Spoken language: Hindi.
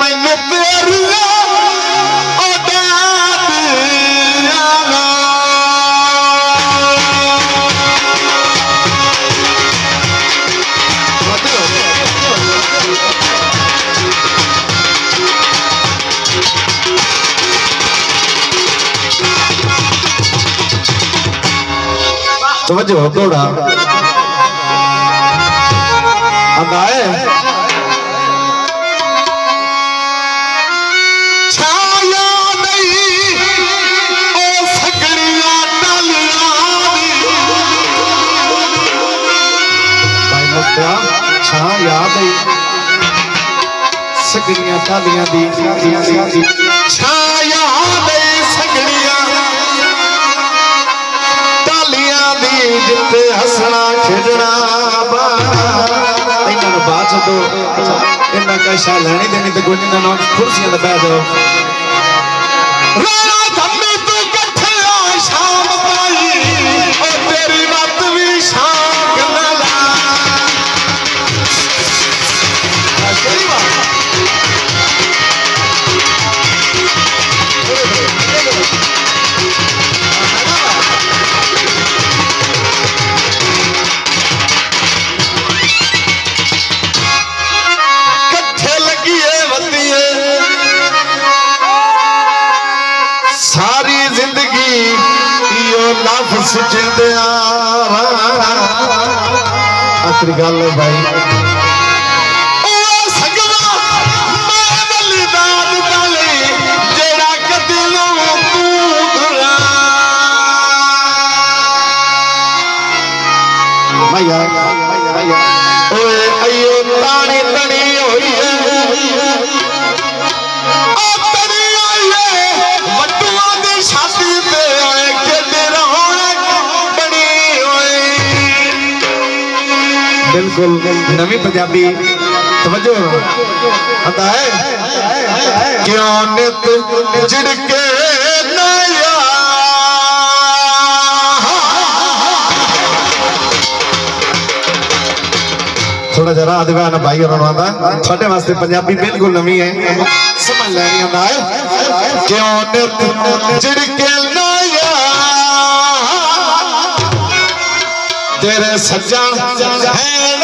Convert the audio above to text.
मैनू तेरिया समझो थोड़ा आता है छाया नहीं ओ सगड़िया टालियां भाई मुक्ता छाया नहीं सगड़िया टालियां दी छाया नहीं सगड़िया जिते हसना खेडना इन्होंने बात तो इन्ना कैसा लेनी देनी तो गुंजी ना कुर्सियां पे बैठ जाओ राणा धम्मी तू कट्ठे आ शाम पाई और तेरी रात भी शाम ना ला सही बात सारी जिंदगी यो लफ्ज़ जिंदिया आखिरी गल है भाई तानी तनी होई है बिल्कुल नवी पंजाबी तवज्जो आता है क्यों नित झिड़के नया थोड़ा जरा आदगा ना भाई और आंदा छोटे वास्ते पंजाबी बिल्कुल नवी है समझ लेनी आंदा है क्यों नित झिड़के नया तेरे सज्जन है